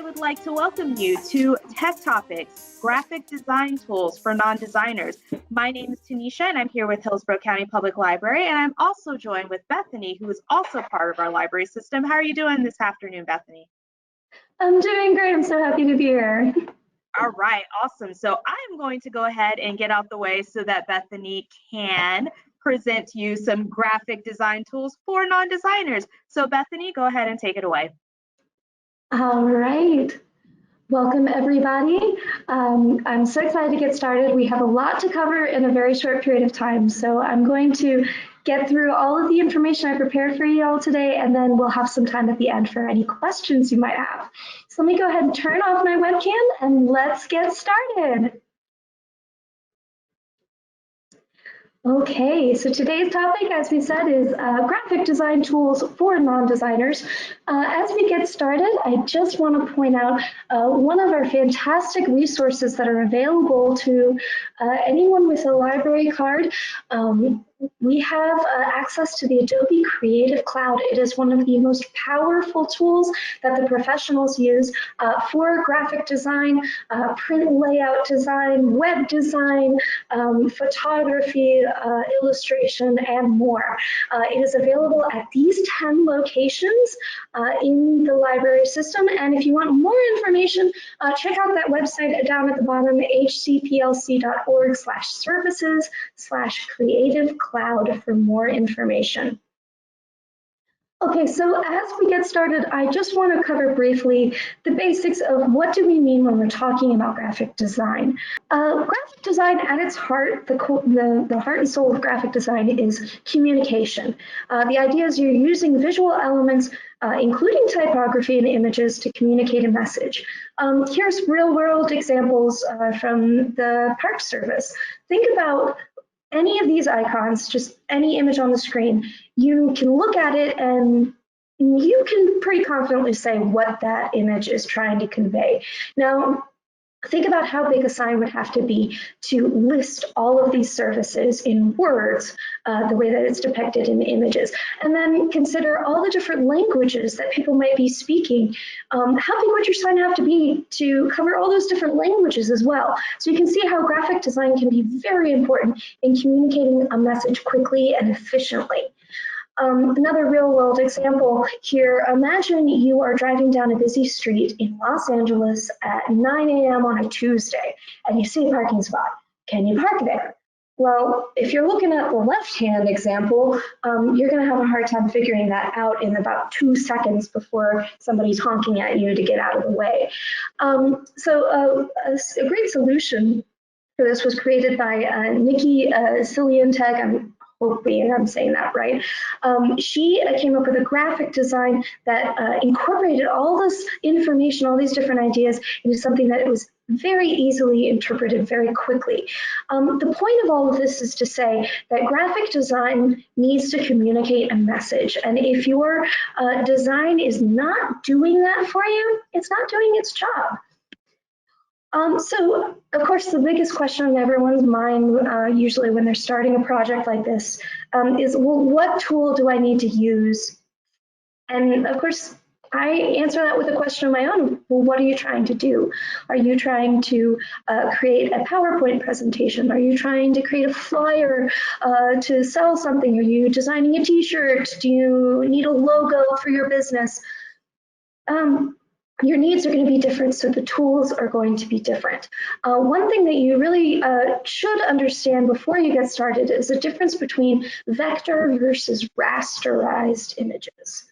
would like to welcome you to Tech Topics, graphic design tools for non-designers. My name is Tanisha, and I'm here with Hillsborough County Public Library, and I'm also joined with Bethany, who is also part of our library system. How are you doing this afternoon, Bethany? I'm doing great. I'm so happy to be here. All right, awesome. So I'm going to go ahead and get out the way so that Bethany can present to you some graphic design tools for non-designers. So Bethany, go ahead and take it away. All right. Welcome, everybody. I'm so excited to get started. We have a lot to cover in a very short period of time. So I'm going to get through all of the information I prepared for you all today, and then we'll have some time at the end for any questions you might have. So let me go ahead and turn off my webcam and let's get started. Okay, so today's topic, as we said, is graphic design tools for non-designers. As we get started, I just want to point out one of our fantastic resources that are available to anyone with a library card. We have access to the Adobe Creative Cloud. It is one of the most powerful tools that the professionals use for graphic design, print layout design, web design, photography, illustration, and more. It is available at these 10 locations in the library system. And if you want more information, check out that website down at the bottom, hcplc.org/services/creative cloud for more information. Okay, so as we get started, I just want to cover briefly the basics of what do we mean when we're talking about graphic design. Graphic design at its heart, the heart and soul of graphic design is communication. The idea is you're using visual elements, including typography and images, to communicate a message. Here's real-world examples from the Park Service. Think about any of these icons, just any image on the screen. You can look at it and you can pretty confidently say what that image is trying to convey. Now, think about how big a sign would have to be to list all of these services in words, the way that it's depicted in the images. And then consider all the different languages that people might be speaking. How big would your sign have to be to cover all those different languages as well? So you can see how graphic design can be very important in communicating a message quickly and efficiently. Another real world example here, imagine you are driving down a busy street in Los Angeles at 9 a.m. on a Tuesday, and you see a parking spot. Can you park there? Well, if you're looking at the left-hand example, you're going to have a hard time figuring that out in about 2 seconds before somebody's honking at you to get out of the way. So a great solution for this was created by Nikki Silientech. I'm hoping I'm saying that right. She came up with a graphic design that incorporated all this information, all these different ideas into something that was very easily interpreted very quickly. The point of all of this is to say that graphic design needs to communicate a message. And if your design is not doing that for you, it's not doing its job. So, of course, the biggest question on everyone's mind, usually when they're starting a project like this, is, well, what tool do I need to use? And of course, I answer that with a question of my own. Well, what are you trying to do? Are you trying to create a PowerPoint presentation? Are you trying to create a flyer to sell something? Are you designing a t-shirt? Do you need a logo for your business? Your needs are going to be different, so the tools are going to be different. One thing that you really should understand before you get started is the difference between vector versus rasterized images.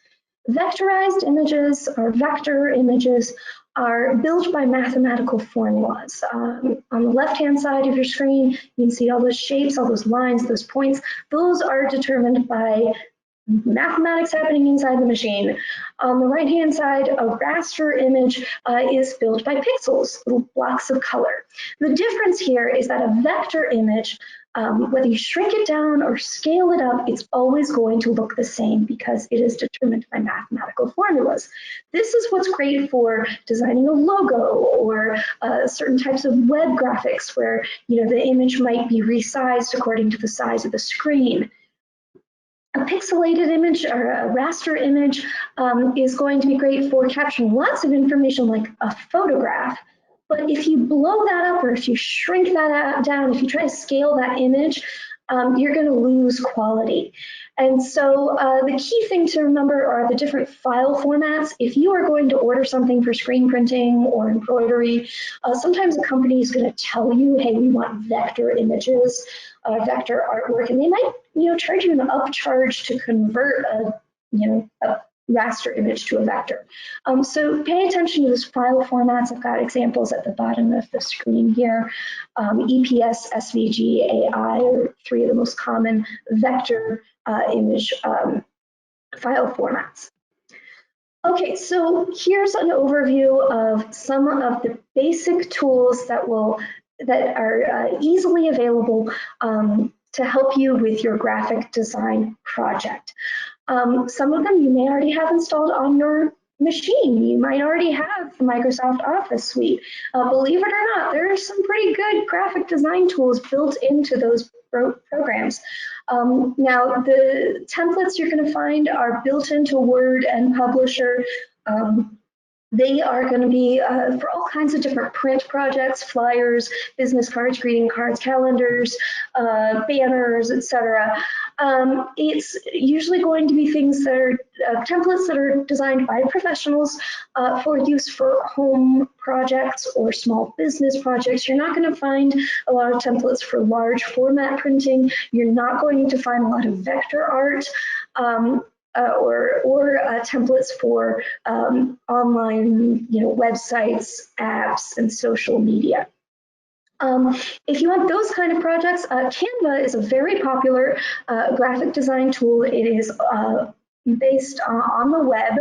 Vectorized images or vector images are built by mathematical formulas. On the left-hand side of your screen, you can see all those shapes, all those lines, those points. Those are determined by mathematics happening inside the machine. On the right-hand side, a raster image is built by pixels, little blocks of color. The difference here is that a vector image, whether you shrink it down or scale it up, it's always going to look the same because it is determined by mathematical formulas. This is what's great for designing a logo or certain types of web graphics where the image might be resized according to the size of the screen. A pixelated image or a raster image is going to be great for capturing lots of information like a photograph. But if you blow that up or if you shrink that down, if you try to scale that image, you're going to lose quality. And so the key thing to remember are the different file formats. If you are going to order something for screen printing or embroidery, sometimes a company is going to tell you, hey, we want vector images, vector artwork, and they might, charge you an upcharge to convert a raster image to a vector. So pay attention to those file formats. I've got examples at the bottom of the screen here. EPS, SVG, AI are three of the most common vector image file formats. Okay, so here's an overview of some of the basic tools that are easily available to help you with your graphic design project. Some of them you may already have installed on your machine. You might already have the Microsoft Office suite. Believe it or not, there are some pretty good graphic design tools built into those programs. Now, the templates you're going to find are built into Word and Publisher. They are going to be for all kinds of different print projects, flyers, business cards, greeting cards, calendars, banners, etc. It's usually going to be things that are templates that are designed by professionals for use for home projects or small business projects. You're not going to find a lot of templates for large format printing. You're not going to find a lot of vector art. Or templates for online, websites, apps, and social media. If you want those kind of projects, Canva is a very popular graphic design tool. It is based on the web.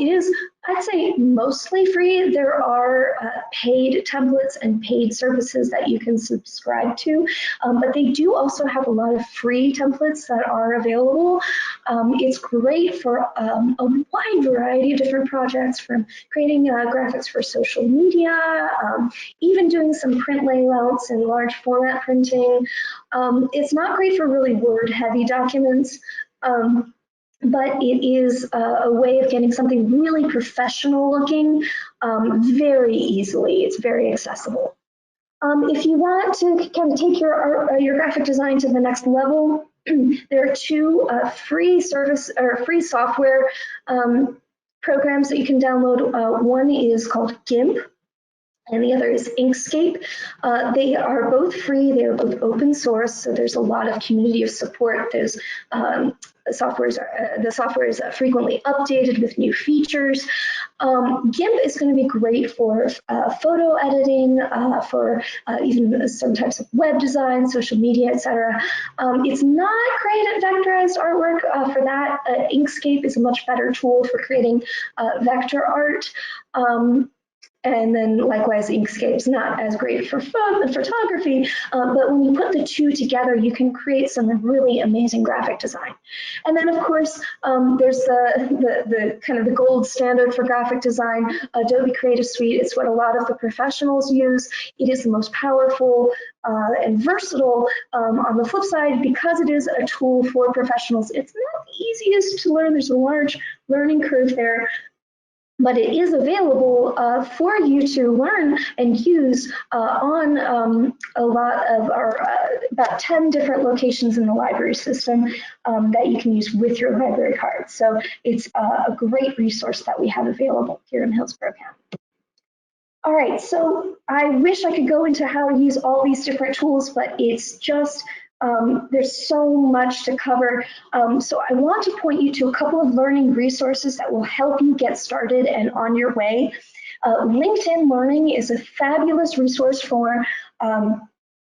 It is, I'd say, mostly free. There are paid templates and paid services that you can subscribe to, but they do also have a lot of free templates that are available. It's great for a wide variety of different projects, from creating graphics for social media, even doing some print layouts and large format printing. It's not great for really word-heavy documents. But it is a way of getting something really professional looking very easily. It's very accessible. If you want to kind of take your graphic design to the next level, there are two free software programs that you can download. One is called GIMP, and the other is Inkscape. They are both free. They are both open source, so there's a lot of community of support. There's the software is frequently updated with new features. GIMP is going to be great for photo editing, for even some types of web design, social media, etc. It's not great at vectorized artwork. For that, Inkscape is a much better tool for creating vector art. And then likewise, Inkscape's not as great for photography, but when you put the two together, you can create some really amazing graphic design. And then, of course, there's the kind of the gold standard for graphic design, Adobe Creative Suite. It's what a lot of the professionals use. It is the most powerful and versatile. On the flip side, because it is a tool for professionals, it's not the easiest to learn. There's a large learning curve there. But it is available for you to learn and use on a lot of our about 10 different locations in the library system that you can use with your library card. So it's a great resource that we have available here in Hillsborough County. All right, so I wish I could go into how to use all these different tools, but it's just there's so much to cover. So I want to point you to a couple of learning resources that will help you get started and on your way. LinkedIn Learning is a fabulous resource for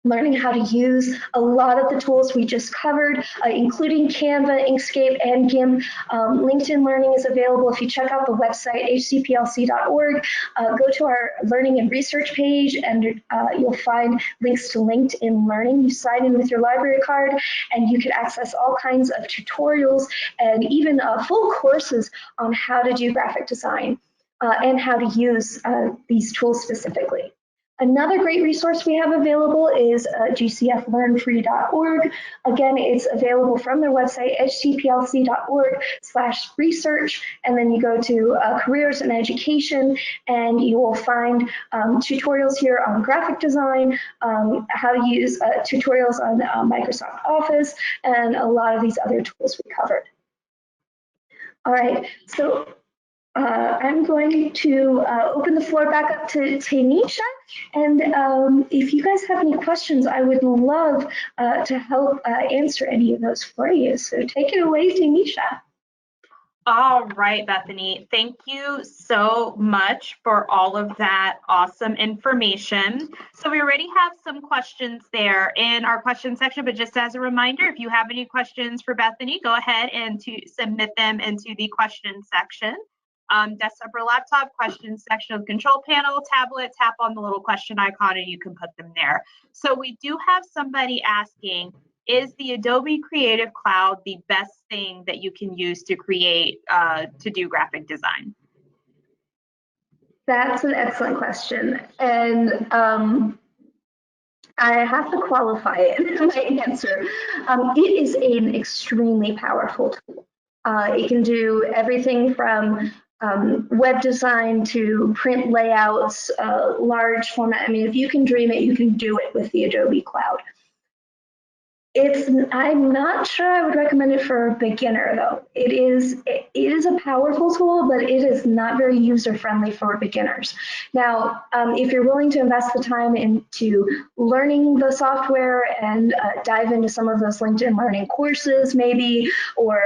learning how to use a lot of the tools we just covered, including Canva, Inkscape, and GIMP. LinkedIn Learning is available. If you check out the website, hcplc.org, go to our learning and research page, and you'll find links to LinkedIn Learning. You sign in with your library card, and you can access all kinds of tutorials and even full courses on how to do graphic design and how to use these tools specifically. Another great resource we have available is gcflearnfree.org. Again, it's available from their website, htplc.org/research, and then you go to careers and education, and you will find tutorials here on graphic design, how to use tutorials on Microsoft Office, and a lot of these other tools we covered. All right, so I'm going to open the floor back up to Tanisha, and if you guys have any questions, I would love to help answer any of those for you. So take it away, Tanisha. All right, Bethany, thank you so much for all of that awesome information. So we already have some questions there in our question section, but just as a reminder, if you have any questions for Bethany, go ahead and submit them into the question section. Desktop or laptop, questions section of the control panel, tablet, tap on the little question icon and you can put them there. So we do have somebody asking, is the Adobe Creative Cloud the best thing that you can use to create, to do graphic design? That's an excellent question. And I have to qualify it in my answer. It is an extremely powerful tool. It can do everything from web design to print layouts, large format. I mean, if you can dream it, you can do it with the Adobe Cloud. I'm not sure I would recommend it for a beginner though. It is a powerful tool, but it is not very user friendly for beginners. Now, if you're willing to invest the time into learning the software and dive into some of those LinkedIn Learning courses maybe, or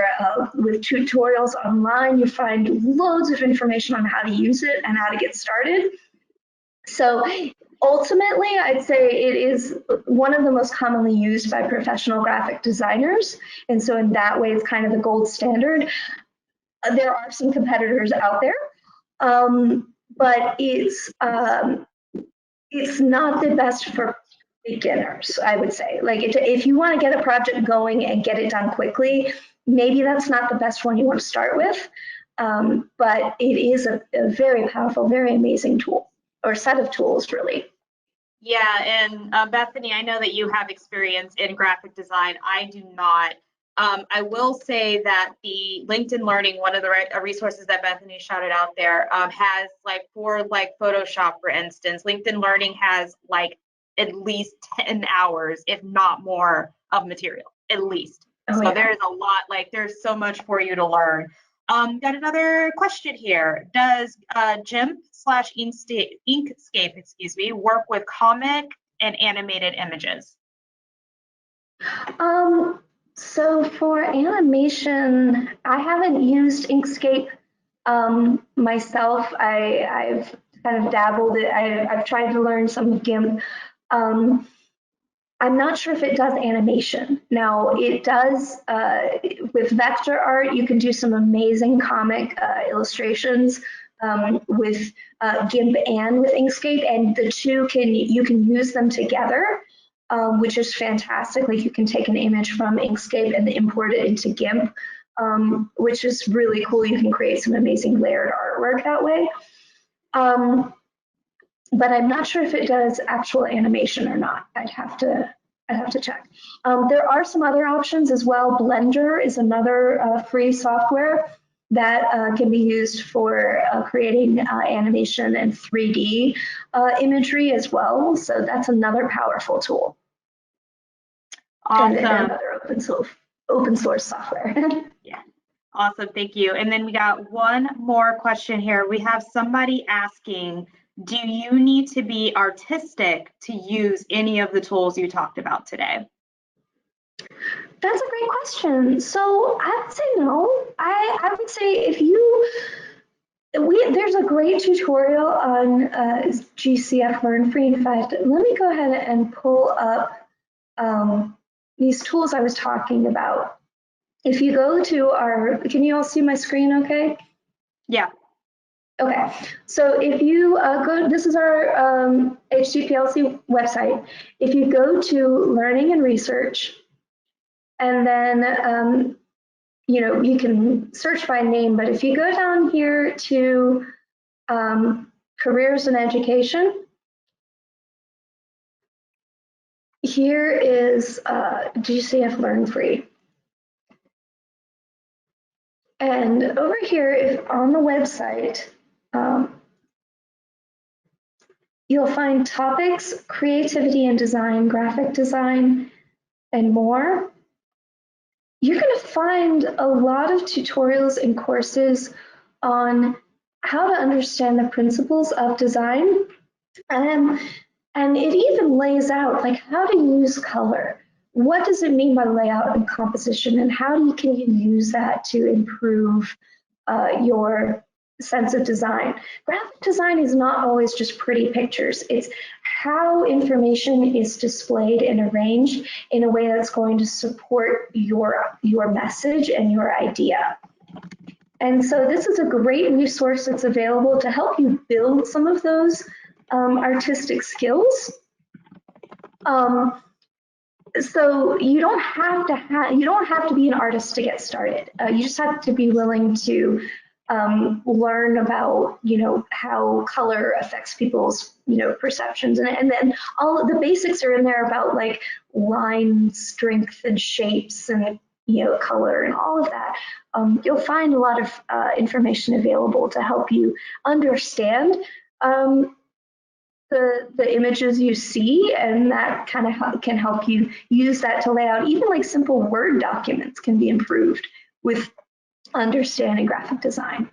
with tutorials online, you find loads of information on how to use it and how to get started. So ultimately, I'd say it is one of the most commonly used by professional graphic designers. And so in that way, it's kind of the gold standard. There are some competitors out there, but it's not the best for beginners, I would say. Like if you want to get a project going and get it done quickly, maybe that's not the best one you want to start with. But it is a very powerful, very amazing tool. Or set of tools, really. Yeah, and Bethany, I know that you have experience in graphic design. I do not. I will say that the LinkedIn Learning, one of the resources that Bethany shouted out there, has for Photoshop, for instance, LinkedIn Learning has at least 10 hours, if not more, of material, at least. Oh, so yeah. There's a lot, there's so much for you to learn. Got another question here. Does GIMP/Inkscape, work with comic and animated images? So for animation, I haven't used Inkscape myself. I've kind of dabbled it. I've tried to learn some of GIMP. I'm not sure if it does animation. Now it does, with vector art, you can do some amazing comic illustrations with GIMP and with Inkscape, and the two you can use them together, which is fantastic. Like you can take an image from Inkscape and import it into GIMP, which is really cool. You can create some amazing layered artwork that way. But I'm not sure if it does actual animation or not. I'd have to check. There are some other options as well. Blender is another free software that can be used for creating animation and 3D imagery as well. So that's another powerful tool. Awesome. And another open source software. Yeah. Awesome. Thank you. And then we got one more question here. We have somebody asking, do you need to be artistic to use any of the tools you talked about today? That's a great question. So I would say no. I would say there's a great tutorial on GCF Learn Free. In fact, let me go ahead and pull up these tools I was talking about. If you go to can you all see my screen okay? Yeah. Okay, so if you this is our HTPLC website. If you go to Learning and Research, and then you can search by name, but if you go down here to Careers and Education, here is GCF Learn Free. And over here, if on the website, you'll find topics, creativity and design, graphic design, and more. You're going to find a lot of tutorials and courses on how to understand the principles of design. And it even lays out like how to use color. What does it mean by layout and composition, and how can you use that to improve your sense of design? Graphic design is not always just pretty pictures. It's how information is displayed and arranged in a way that's going to support your message and your idea. And so this is a great resource that's available to help you build some of those artistic skills. So you don't have to be an artist to get started. You just have to be willing to learn about how color affects people's perceptions, and then all of the basics are in there about like line strength and shapes and color and all of that. You'll find a lot of information available to help you understand the images you see, and that kind of can help you use that to lay out. Even like simple Word documents can be improved with understanding graphic design.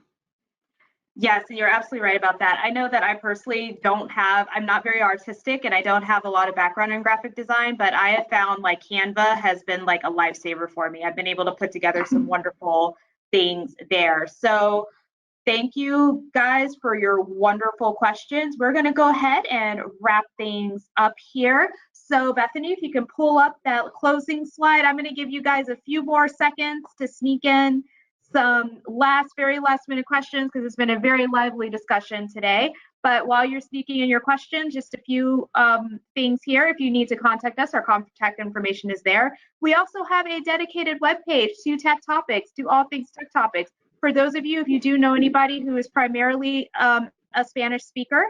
Yes, and you're absolutely right about that. I know that I personally I'm not very artistic, and I don't have a lot of background in graphic design, but I have found like Canva has been like a lifesaver for me. I've been able to put together some wonderful things there. So thank you guys for your wonderful questions. We're going to go ahead and wrap things up here. So Bethany, if you can pull up that closing slide, I'm going to give you guys a few more seconds to sneak in some very last minute questions, because it's been a very lively discussion today. But while you're sneaking in your questions, just a few things here. If you need to contact us, our contact information is there. We also have a dedicated webpage to Tech Topics, to all things Tech Topics. For those of you, if you do know anybody who is primarily a Spanish speaker,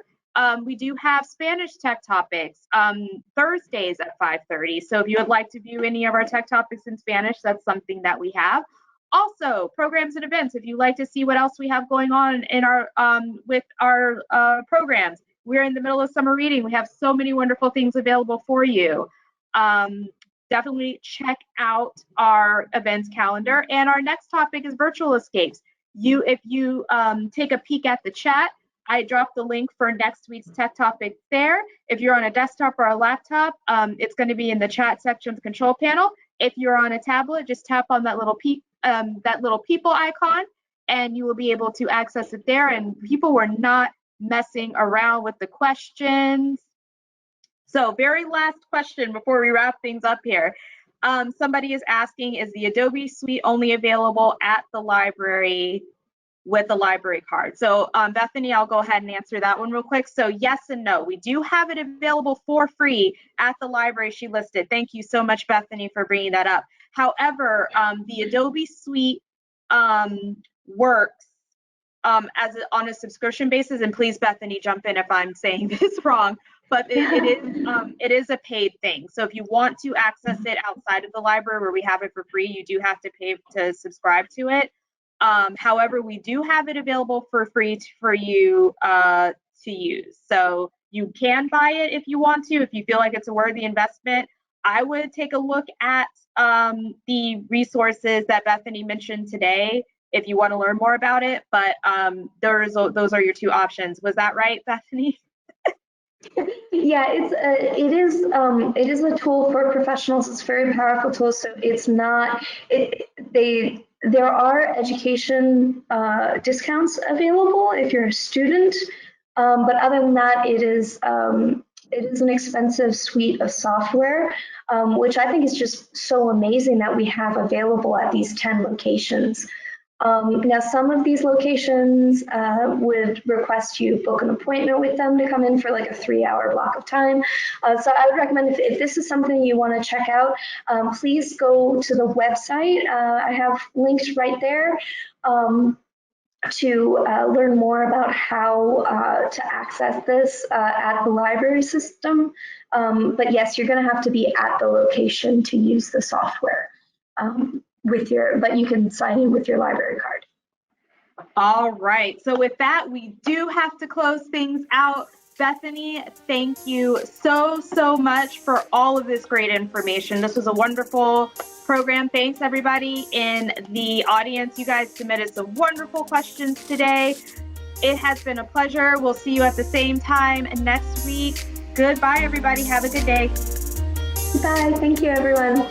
we do have Spanish Tech Topics Thursdays at 5:30. So if you would like to view any of our Tech Topics in Spanish, that's something that we have. Also, programs and events. If you'd like to see what else we have going on in our with our programs, we're in the middle of summer reading. We have so many wonderful things available for you. Definitely check out our events calendar. And our next topic is virtual escapes. If you take a peek at the chat, I dropped the link for next week's tech topic there. If you're on a desktop or a laptop, it's going to be in the chat section of the control panel. If you're on a tablet, just tap on that little people icon, and you will be able to access it there. And people were not messing around with the questions. So very last question before we wrap things up here. Somebody is asking, is the Adobe Suite only available at the library with a library card? So Bethany, I'll go ahead and answer that one real quick. So yes and no. We do have it available for free at the library she listed. Thank you so much, Bethany, for bringing that up. However, the Adobe Suite works on a subscription basis, and please, Bethany, jump in if I'm saying this wrong, but it is a paid thing. So if you want to access it outside of the library where we have it for free, you do have to pay to subscribe to it. However, we do have it available for free for you to use. So you can buy it if you want to, if you feel like it's a worthy investment. I would take a look at the resources that Bethany mentioned today if you want to learn more about it. But those are your two options. Was that right, Bethany? Yeah, it is a tool for professionals. It's a very powerful tool. So it's not there are education discounts available if you're a student, but other than that, it is an expensive suite of software, which I think is just so amazing that we have available at these 10 locations. Now, some of these locations would request you book an appointment with them to come in for like a 3-hour block of time. So I would recommend if this is something you want to check out, please go to the website. I have linked right there. to learn more about how to access this at the library system. But yes, you're going to have to be at the location to use the software but you can sign in with your library card. All right. So with that, we do have to close things out. Bethany, thank you so much for all of this great information. This was a wonderful program. Thanks, everybody in the audience. You guys submitted some wonderful questions today. It has been a pleasure. We'll see you at the same time next week. Goodbye, everybody. Have a good day. Bye. Thank you, everyone.